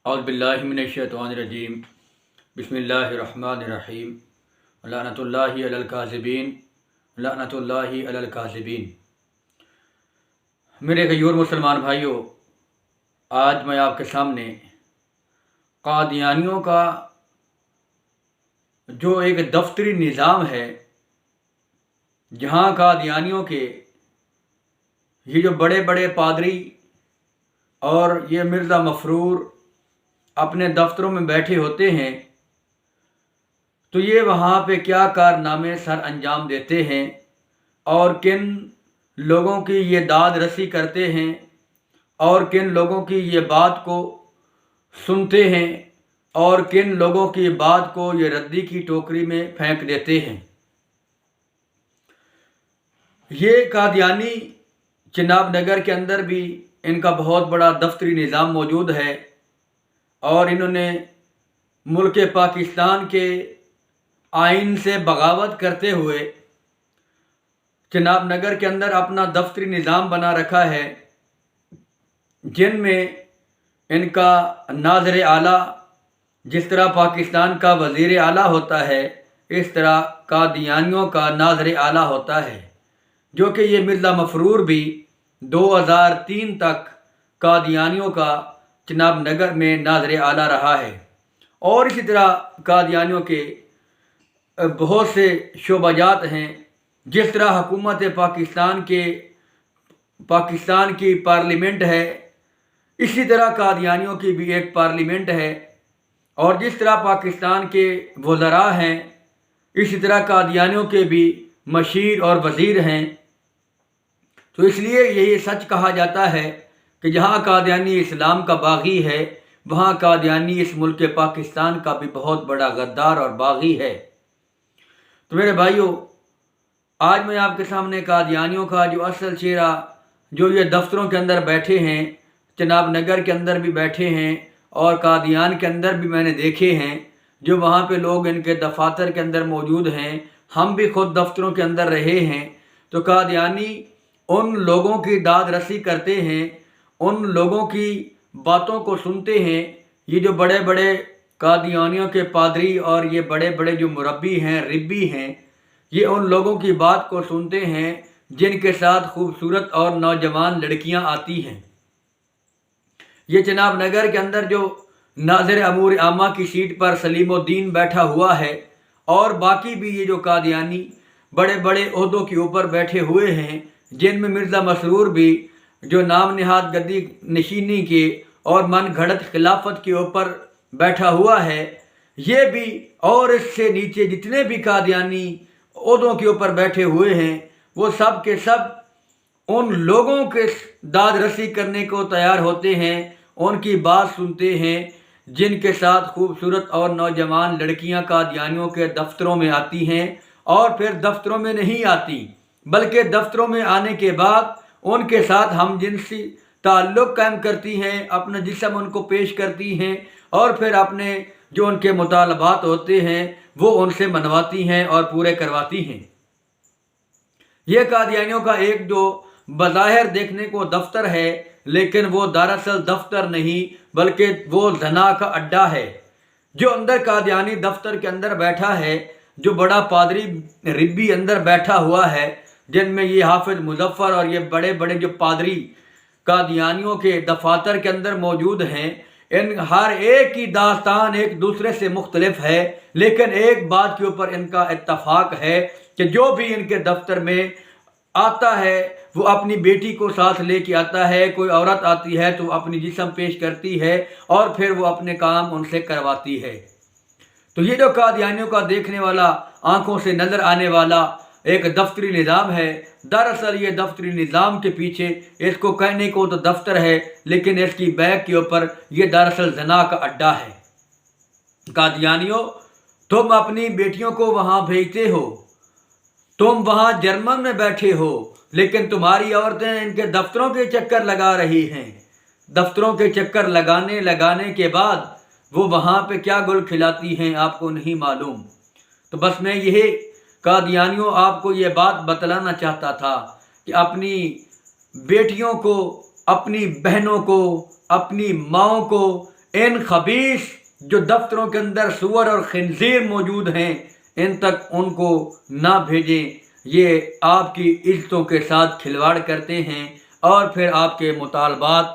اعوذ باللہ من الشیطان الرجیم بسم اللہ الرحمن الرحیم لعنۃ اللہ علی الکاذبین لعنۃ اللہ علی الکاذبین۔ میرے غیور مسلمان بھائیوں، آج میں آپ کے سامنے قادیانیوں کا جو ایک دفتری نظام ہے، جہاں قادیانیوں کے یہ جو بڑے بڑے پادری اور یہ مرزا مفرور اپنے دفتروں میں بیٹھے ہوتے ہیں، تو یہ وہاں پہ کیا کارنامے سر انجام دیتے ہیں اور کن لوگوں کی یہ داد رسی کرتے ہیں اور کن لوگوں کی یہ بات کو سنتے ہیں اور کن لوگوں کی بات کو یہ ردی کی ٹوکری میں پھینک دیتے ہیں۔ یہ قادیانی چناب نگر کے اندر بھی ان کا بہت بڑا دفتری نظام موجود ہے، اور انہوں نے ملک پاکستان کے آئین سے بغاوت کرتے ہوئے چناب نگر کے اندر اپنا دفتری نظام بنا رکھا ہے، جن میں ان کا ناظر اعلیٰ جس طرح پاکستان کا وزیر اعلیٰ ہوتا ہے، اس طرح قادیانیوں کا ناظر اعلیٰ ہوتا ہے، جو کہ یہ مرزا مفرور بھی 2003 تک قادیانیوں کا چناب نگر میں ناظر اعلیٰ رہا ہے۔ اور اسی طرح قادیانیوں کے بہت سے شعبہ جات ہیں، جس طرح حکومت پاکستان کی پارلیمنٹ ہے، اسی طرح قادیانیوں کی بھی ایک پارلیمنٹ ہے، اور جس طرح پاکستان کے وزراء ہیں، اسی طرح قادیانیوں کے بھی مشیر اور وزیر ہیں۔ تو اس لیے یہی سچ کہا جاتا ہے کہ جہاں قادیانی اسلام کا باغی ہے، وہاں قادیانی اس ملک پاکستان کا بھی بہت بڑا غدار اور باغی ہے۔ تو میرے بھائیوں، آج میں آپ کے سامنے قادیانیوں کا جو اصل چہرہ، جو یہ دفتروں کے اندر بیٹھے ہیں، چناب نگر کے اندر بھی بیٹھے ہیں اور قادیان کے اندر بھی میں نے دیکھے ہیں، جو وہاں پہ لوگ ان کے دفاتر کے اندر موجود ہیں، ہم بھی خود دفتروں کے اندر رہے ہیں۔ تو قادیانی ان لوگوں کی داد رسی کرتے ہیں، ان لوگوں کی باتوں کو سنتے ہیں۔ یہ جو بڑے بڑے قادیانیوں کے پادری اور یہ بڑے بڑے جو مربی ہیں، ربی ہیں، یہ ان لوگوں کی بات کو سنتے ہیں جن کے ساتھ خوبصورت اور نوجوان لڑکیاں آتی ہیں۔ یہ چناب نگر کے اندر جو ناظر امور عامہ کی سیٹ پر سلیم الدین بیٹھا ہوا ہے، اور باقی بھی یہ جو قادیانی بڑے بڑے عہدوں کے اوپر بیٹھے ہوئے ہیں، جن میں مرزا مسرور بھی جو نام نہاد گدی نشینی کے اور من گھڑت خلافت کے اوپر بیٹھا ہوا ہے، یہ بھی اور اس سے نیچے جتنے بھی قادیانی عہدوں کے اوپر بیٹھے ہوئے ہیں، وہ سب کے سب ان لوگوں کے داد رسی کرنے کو تیار ہوتے ہیں، ان کی بات سنتے ہیں جن کے ساتھ خوبصورت اور نوجوان لڑکیاں قادیانیوں کے دفتروں میں آتی ہیں، اور پھر دفتروں میں نہیں آتی بلکہ دفتروں میں آنے کے بعد ان کے ساتھ ہم جنسی تعلق قائم کرتی ہیں، اپنا جسم ان کو پیش کرتی ہیں، اور پھر اپنے جو ان کے مطالبات ہوتے ہیں وہ ان سے منواتی ہیں اور پورے کرواتی ہیں۔ یہ قادیانیوں کا ایک جو بظاہر دیکھنے کو دفتر ہے، لیکن وہ دراصل دفتر نہیں بلکہ وہ زنا کا اڈا ہے۔ جو اندر قادیانی دفتر کے اندر بیٹھا ہے، جو بڑا پادری ربی اندر بیٹھا ہوا ہے، جن میں یہ حافظ مظفر اور یہ بڑے بڑے جو پادری قادیانیوں کے دفاتر کے اندر موجود ہیں، ان ہر ایک کی داستان ایک دوسرے سے مختلف ہے، لیکن ایک بات کے اوپر ان کا اتفاق ہے کہ جو بھی ان کے دفتر میں آتا ہے وہ اپنی بیٹی کو ساتھ لے کے آتا ہے۔ کوئی عورت آتی ہے تو وہ اپنی جسم پیش کرتی ہے اور پھر وہ اپنے کام ان سے کرواتی ہے۔ تو یہ جو قادیانیوں کا دیکھنے والا، آنکھوں سے نظر آنے والا ایک دفتری نظام ہے، دراصل یہ دفتری نظام کے پیچھے اس کو کہنے کو تو دفتر ہے، لیکن اس کی بیک کے اوپر یہ دراصل زنا کا اڈا ہے۔ قادیانیوں، تم اپنی بیٹیوں کو وہاں بھیجتے ہو، تم وہاں جرمن میں بیٹھے ہو، لیکن تمہاری عورتیں ان کے دفتروں کے چکر لگا رہی ہیں۔ دفتروں کے چکر لگانے کے بعد وہ وہاں پہ کیا گل کھلاتی ہیں آپ کو نہیں معلوم۔ تو بس میں یہی قادیانیوں آپ کو یہ بات بتلانا چاہتا تھا کہ اپنی بیٹیوں کو، اپنی بہنوں کو، اپنی ماؤں کو ان خبیث جو دفتروں کے اندر سور اور خنزیر موجود ہیں ان تک ان کو نہ بھیجیں، یہ آپ کی عزتوں کے ساتھ کھلواڑ کرتے ہیں اور پھر آپ کے مطالبات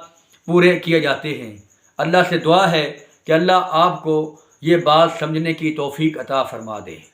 پورے کیے جاتے ہیں۔ اللہ سے دعا ہے کہ اللہ آپ کو یہ بات سمجھنے کی توفیق عطا فرما دے۔